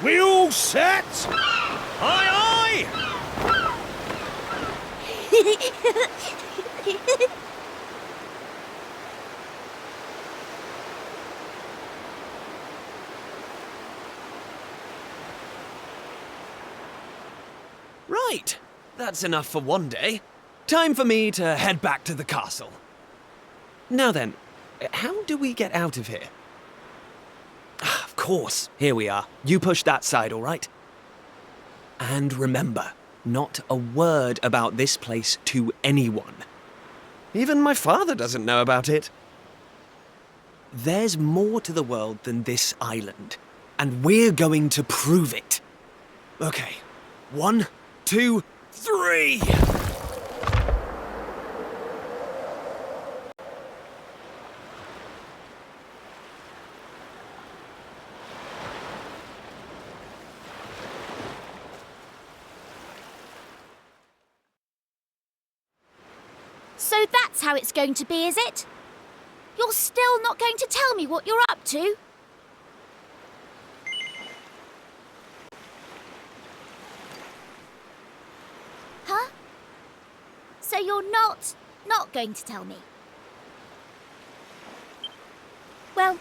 We all set? Aye, aye! Right, that's enough for one day. Time for me to head back to the castle. Now then, how do we get out of here? Ah, of course, here we are. You push that side, all right? And remember, not a word about this place to anyone. Even my father doesn't know about it. There's more to the world than this island, and we're going to prove it. Okay, 1, 2, 3! So that's how it's going to be, is it? You're still not going to tell me what you're up to? Huh? So you're not going to tell me? Well,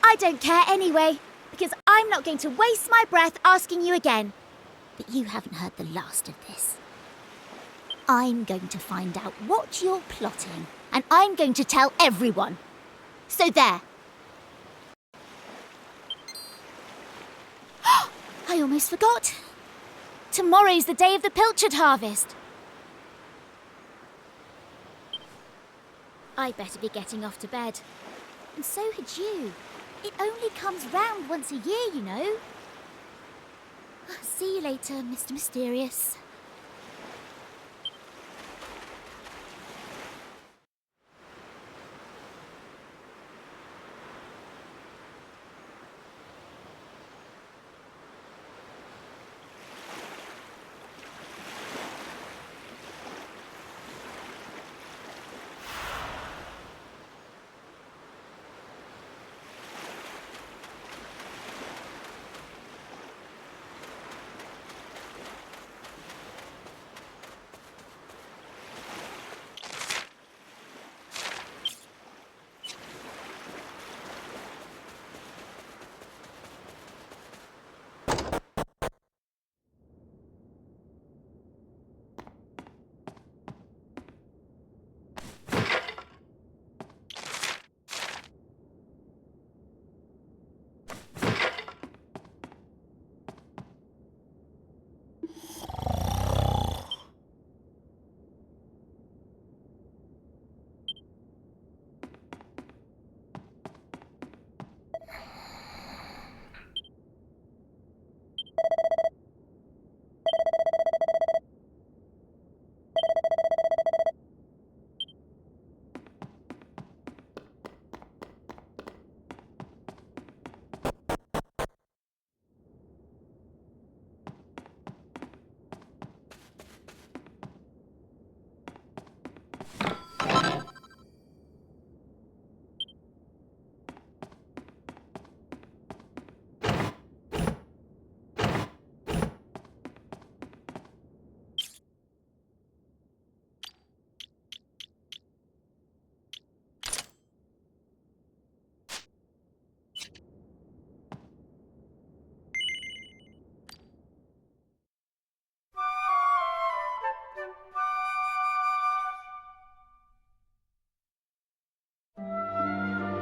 I don't care anyway, because I'm not going to waste my breath asking you again. But you haven't heard the last of this. I'm going to find out what you're plotting, and I'm going to tell everyone. So there. I almost forgot. Tomorrow's the day of the pilchard harvest. I'd better be getting off to bed. And so had you. It only comes round once a year, you know. See you later, Mr. Mysterious.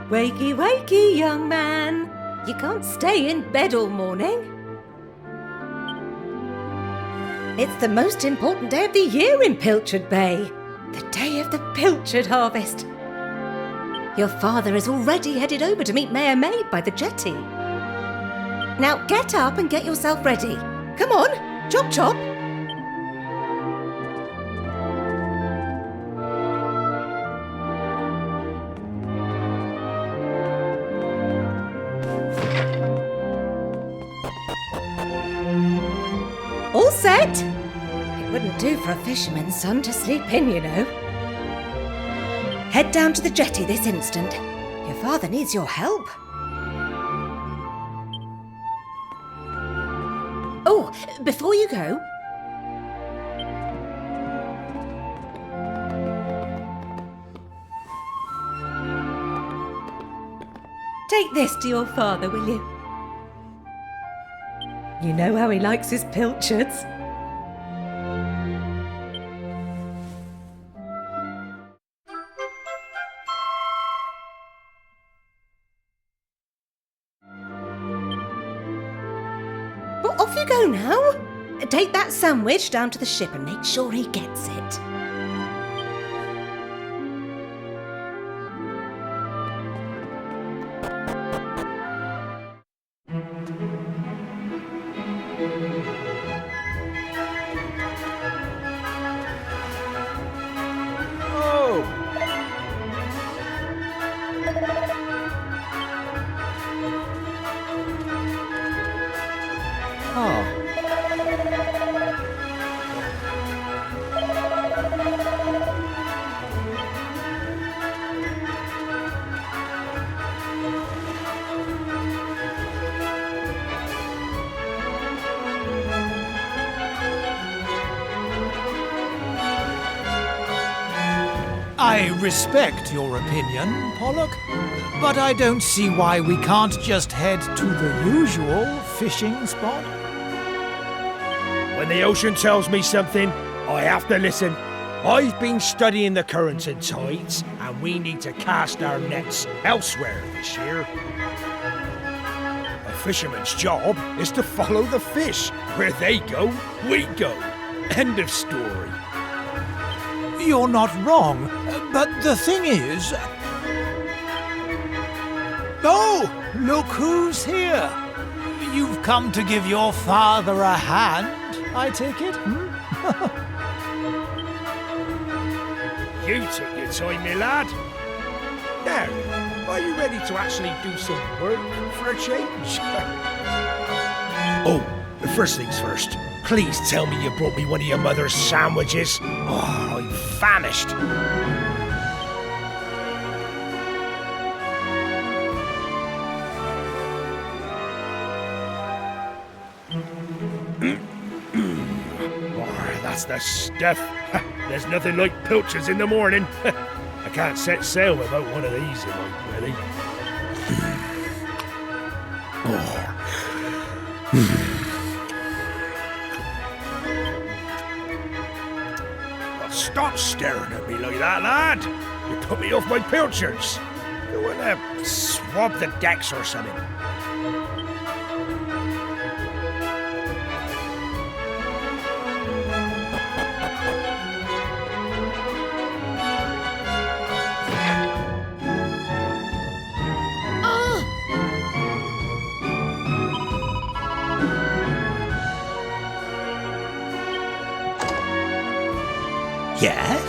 Wakey, wakey, young man. You can't stay in bed all morning. It's the most important day of the year in Pilchard Bay. The day of the pilchard harvest. Your father is already headed over to meet Mayor Maid by the jetty. Now get up and get yourself ready. Come on, chop chop. All set? It wouldn't do for a fisherman's son to sleep in, you know. Head down to the jetty this instant. Your father needs your help. Oh, before you go... take this to your father, will you? You know how he likes his pilchards. Well, off you go now. Take that sandwich down to the ship and make sure he gets it. I respect your opinion, Pollock, but I don't see why we can't just head to the usual fishing spot. When the ocean tells me something, I have to listen. I've been studying the currents and tides, and we need to cast our nets elsewhere this year. A fisherman's job is to follow the fish. Where they go, we go. End of story. You're not wrong, but the thing is... Oh, look who's here. You've come to give your father a hand, I take it? You took your time, my lad. Now, are you ready to actually do some work for a change? Oh, first things first. Please tell me you brought me one of your mother's sandwiches. Oh, I'm famished. Oh, that's the stuff. There's nothing like pilchards in the morning. I can't set sail without one of these in my belly. Stop staring at me like that, lad. You put me off my pilchards. You want to swab the decks or something? Yes?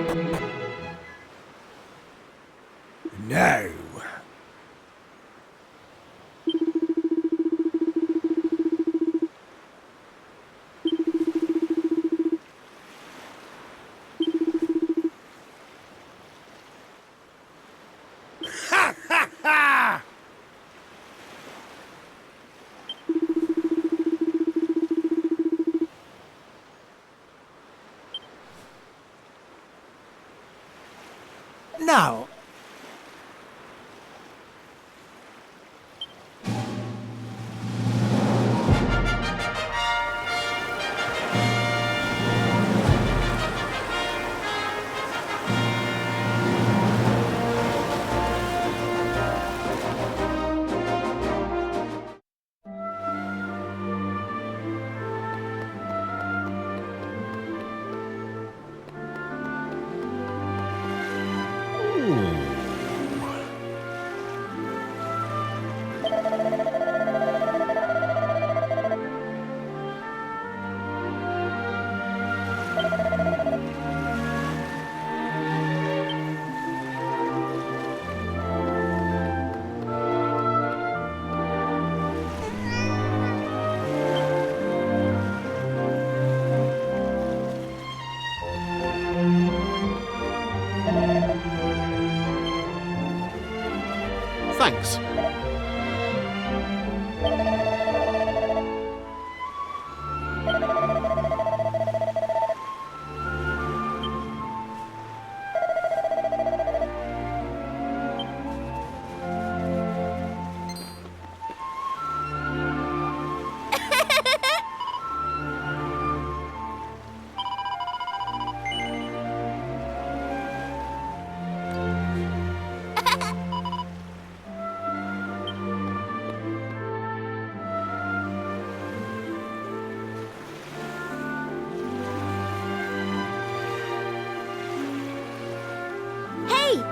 Now. Ha ha ha! Now. Thanks. Hey!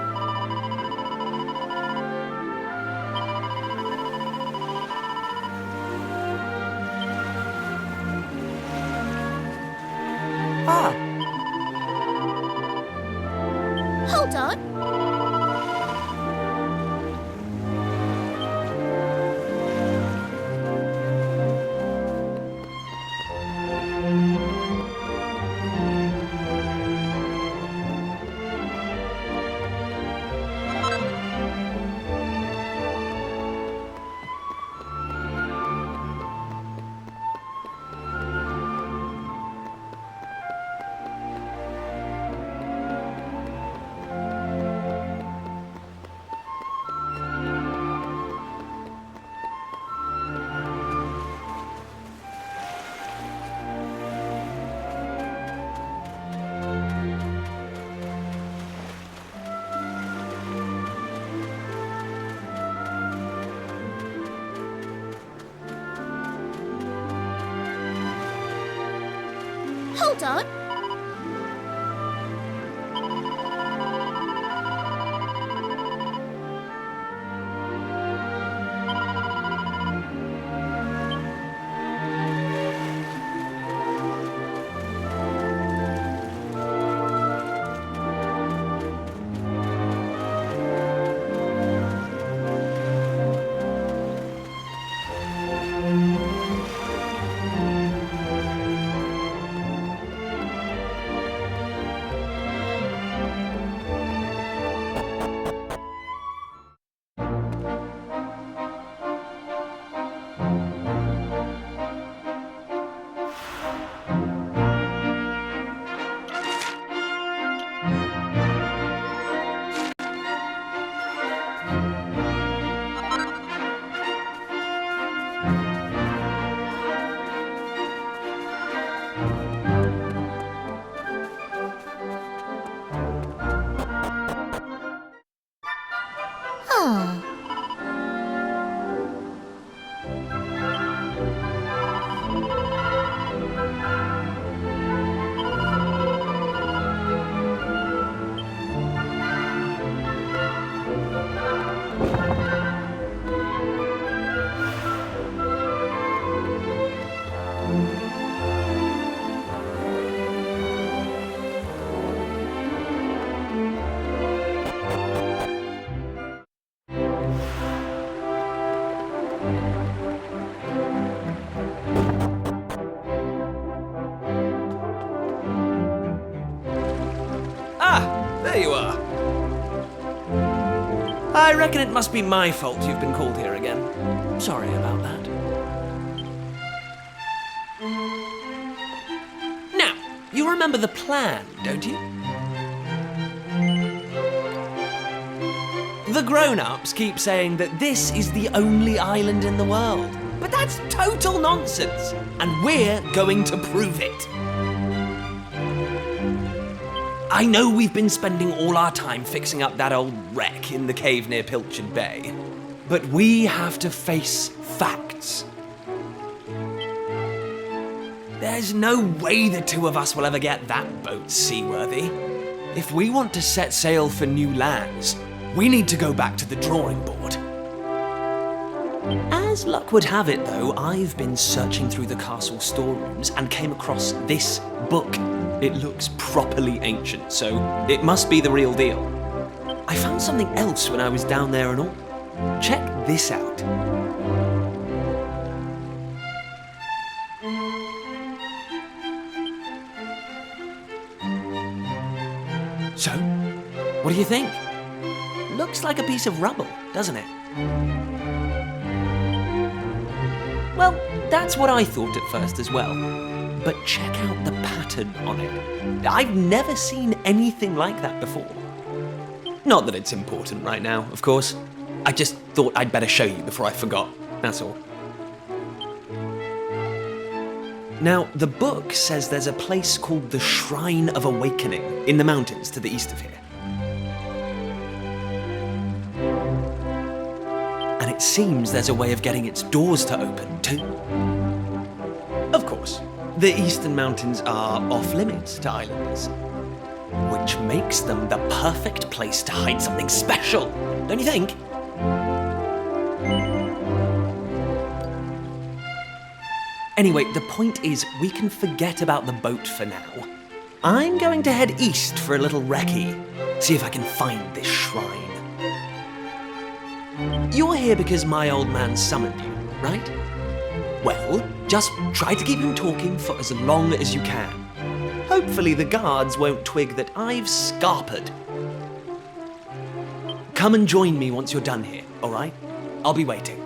Ah, Hold on. Hold on. I reckon it must be my fault you've been called here again. Sorry about that. Now, you remember the plan, don't you? The grown-ups keep saying that this is the only island in the world. But that's total nonsense, and we're going to prove it. I know we've been spending all our time fixing up that old wreck in the cave near Pilchard Bay, but we have to face facts. There's no way the two of us will ever get that boat seaworthy. If we want to set sail for new lands, we need to go back to the drawing board. As luck would have it, though, I've been searching through the castle storerooms and came across this book. It looks properly ancient, so it must be the real deal. I found something else when I was down there and all. Check this out. So, what do you think? Looks like a piece of rubble, doesn't it? Well, that's what I thought at first as well. But check out the pattern on it. I've never seen anything like that before. Not that it's important right now, of course. I just thought I'd better show you before I forgot, that's all. Now, the book says there's a place called the Shrine of Awakening in the mountains to the east of here. And it seems there's a way of getting its doors to open, too. Of course, the eastern mountains are off-limits to islanders, which makes them the perfect place to hide something special, don't you think? Anyway, the point is, we can forget about the boat for now. I'm going to head east for a little recce, see if I can find this shrine. You're here because my old man summoned you, right? Well, just try to keep him talking for as long as you can. Hopefully the guards won't twig that I've scarpered. Come and join me once you're done here, all right? I'll be waiting.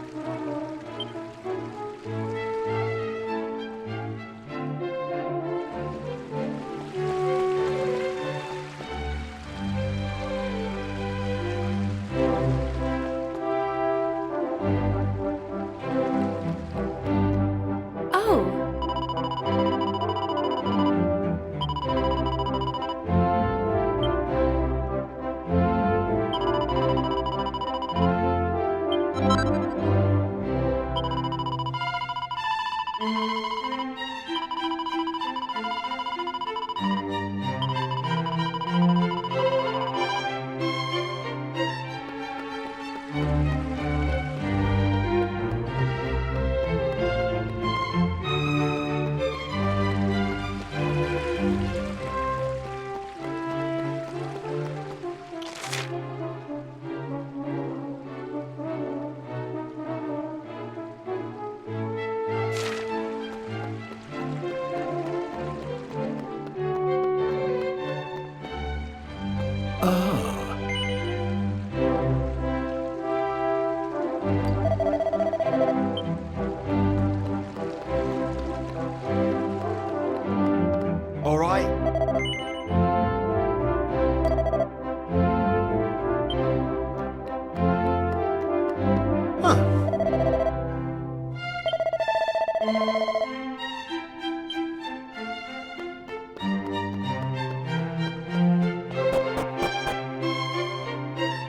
All right.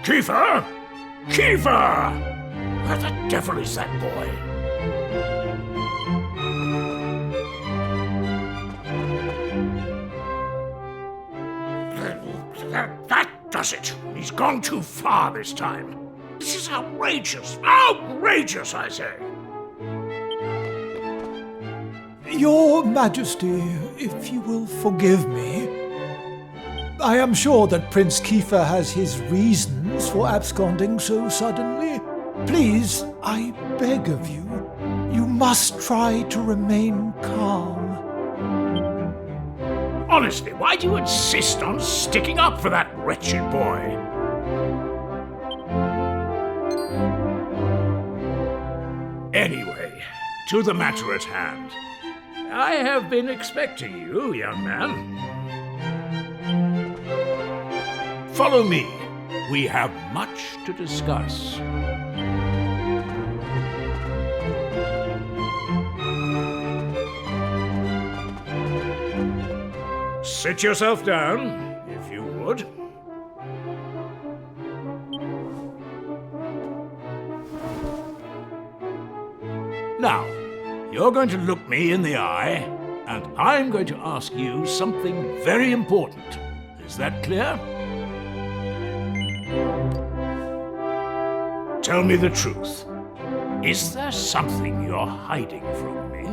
Kiefer! Kiefer! Where the devil is that boy? That does it. He's gone too far this time. This is outrageous. Outrageous, I say. Your Majesty, if you will forgive me, I am sure that Prince Kiefer has his reasons for absconding so suddenly. Please, I beg of you, you must try to remain calm. Honestly, why do you insist on sticking up for that wretched boy? to the matter at hand. I have been expecting you, young man. Follow me. We have much to discuss. Sit yourself down, if you would. Now, you're going to look me in the eye, and I'm going to ask you something very important. Is that clear? Tell me the truth. Is there something you're hiding from me?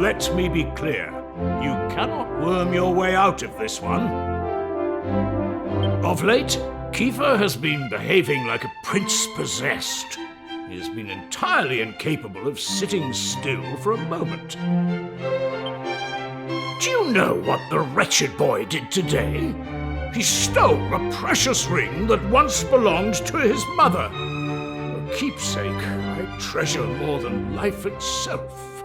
Let me be clear. You cannot worm your way out of this one. Of late, Kiefer has been behaving like a prince possessed. He has been entirely incapable of sitting still for a moment. Do you know what the wretched boy did today? He stole a precious ring that once belonged to his mother. A keepsake I treasure more than life itself.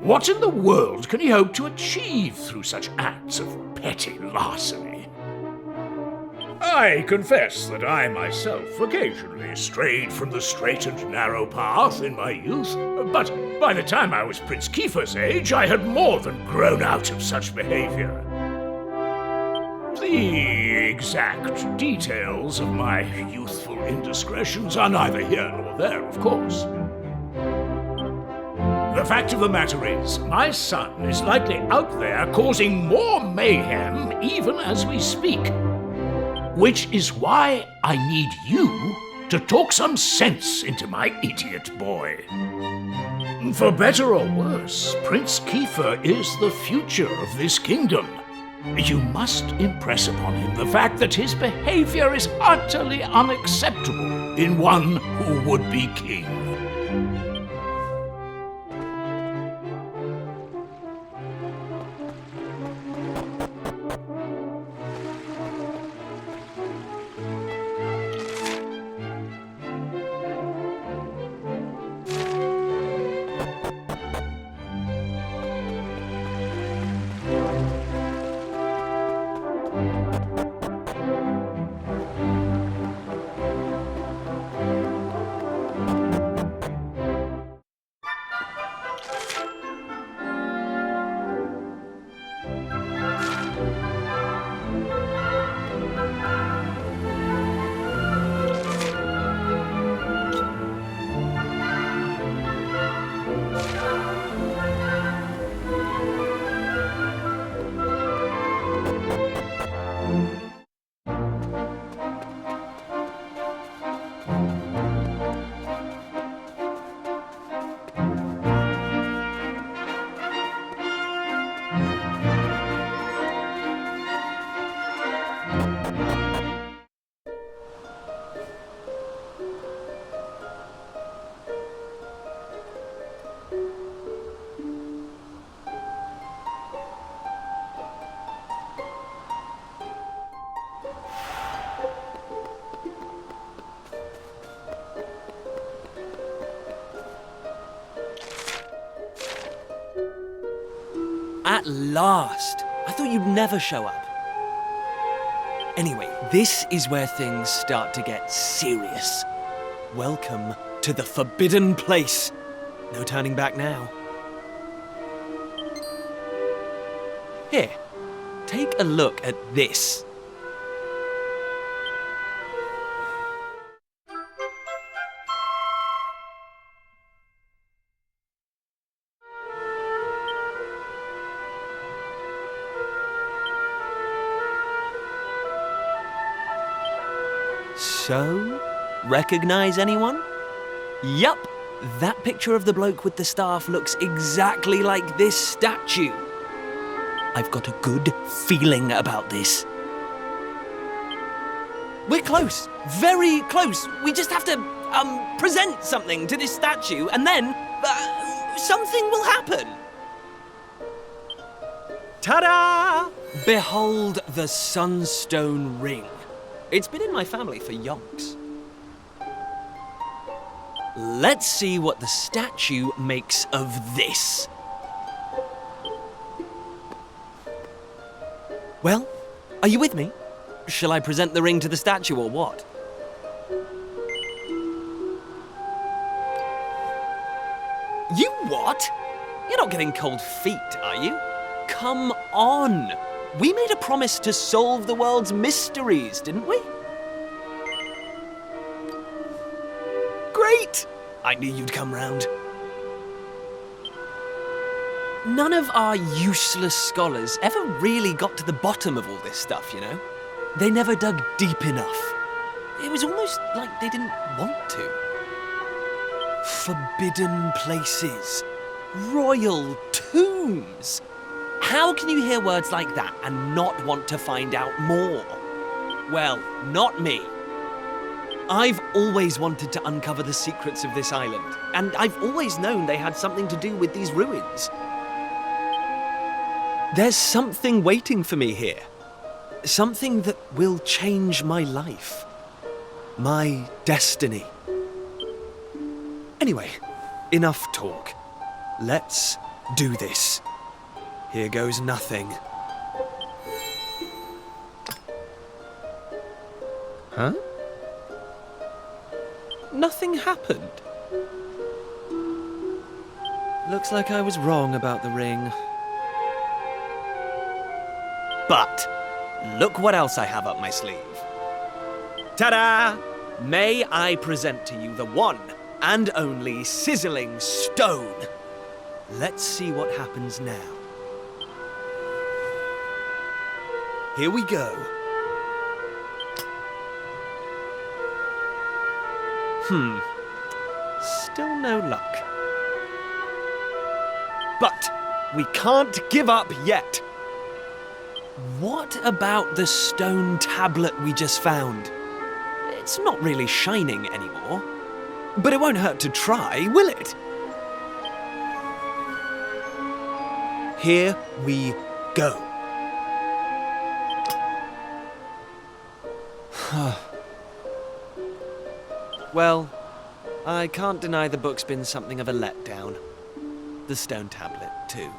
What in the world can he hope to achieve through such acts of petty larceny? I confess that I myself occasionally strayed from the straight and narrow path in my youth, but by the time I was Prince Kiefer's age, I had more than grown out of such behavior. The exact details of my youthful indiscretions are neither here nor there, of course. The fact of the matter is, my son is likely out there causing more mayhem even as we speak. Which is why I need you to talk some sense into my idiot boy. For better or worse, Prince Kiefer is the future of this kingdom. You must impress upon him the fact that his behavior is utterly unacceptable in one who would be king. At last! I thought you'd never show up. Anyway, this is where things start to get serious. Welcome to the forbidden place. No turning back now. Here, take a look at this. So, recognize anyone? Yup, that picture of the bloke with the staff looks exactly like this statue. I've got a good feeling about this. We're close, very close. We just have to, present something to this statue and then, something will happen. Ta-da! Behold the Sunstone Ring. It's been in my family for yonks. let's see what the statue makes of this. Well, are you with me? Shall I present the ring to the statue or what? You what? You're not getting cold feet, are you? Come on! We made a promise to solve the world's mysteries, didn't we? Great! I knew you'd come round. None of our useless scholars ever really got to the bottom of all this stuff, you know? They never dug deep enough. It was almost like they didn't want to. Forbidden places. Royal tombs. How can you hear words like that and not want to find out more? Well, not me. I've always wanted to uncover the secrets of this island, and I've always known they had something to do with these ruins. There's something waiting for me here. Something that will change my life. My destiny. Anyway, enough talk. Let's do this. Here goes nothing. Huh? Nothing happened. Looks like I was wrong about the ring. But look what else I have up my sleeve. Ta-da! May I present to you the one and only sizzling stone. Let's see what happens now. Here we go. Still no luck. But we can't give up yet. What about the stone tablet we just found? It's not really shining anymore. But it won't hurt to try, will it? Here we go. Well, I can't deny the book's been something of a letdown. The stone tablet, too.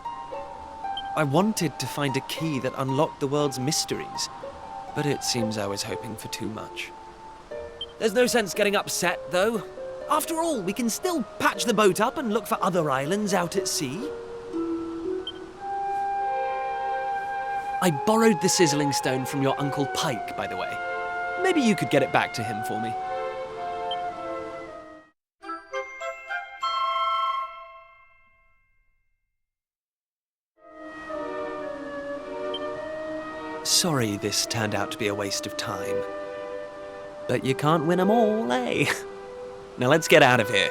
I wanted to find a key that unlocked the world's mysteries, but it seems I was hoping for too much. There's no sense getting upset, though. After all, we can still patch the boat up and look for other islands out at sea. I borrowed the sizzling stone from your Uncle Pike, by the way. Maybe you could get it back to him for me. Sorry this turned out to be a waste of time. But you can't win 'em all, eh? Now let's get out of here.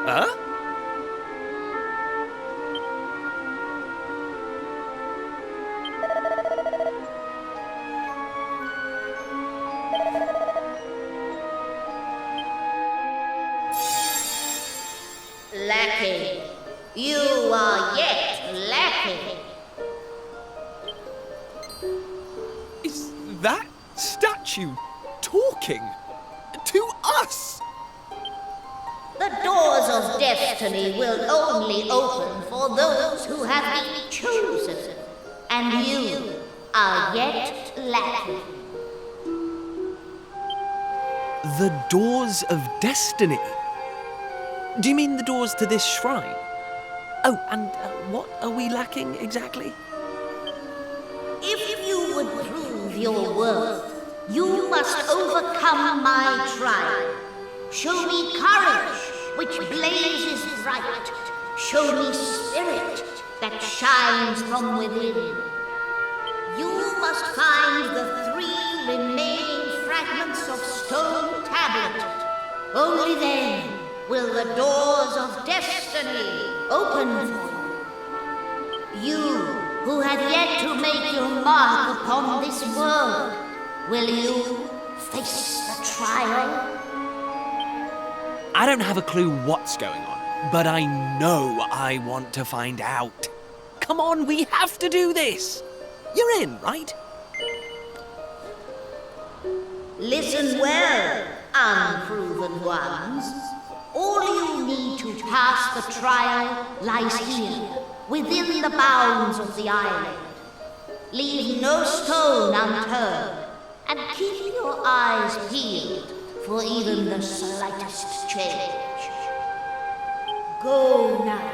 Huh? Lacking. You are yet lacking. Is that statue talking to us? The doors of destiny will only open for those who have been chosen, and you are yet lacking. The doors of destiny? Do you mean the doors to this shrine? Oh, and what are we lacking exactly? If you would prove your worth, you must overcome my trial. Show me courage, which blazes bright. Show me spirit that shines from within. You must find the 3 remaining fragments of stone tablet. Only then will the doors of destiny open for you. You who have yet to make your mark upon this world, will you face the trial? I don't have a clue what's going on, but I know I want to find out. Come on, we have to do this. You're in, right? Listen well, unproven ones. All you need to pass the trial lies here, within the bounds of the island. Leave no stone unturned, and keep your eyes peeled for even the slightest change. Go now.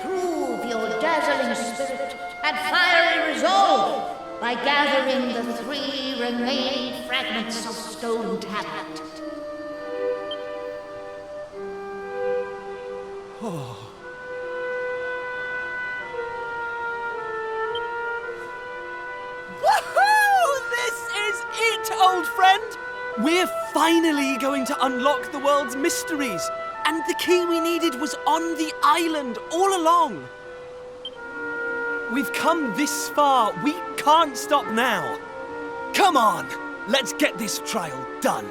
Prove your dazzling spirit and fiery resolve by gathering the 3 remaining fragments of stone tablet. Woohoo! This is it, old friend! We're finally going to unlock the world's mysteries, and the key we needed was on the island all along. We've come this far. We can't stop now. Come on, let's get this trial done.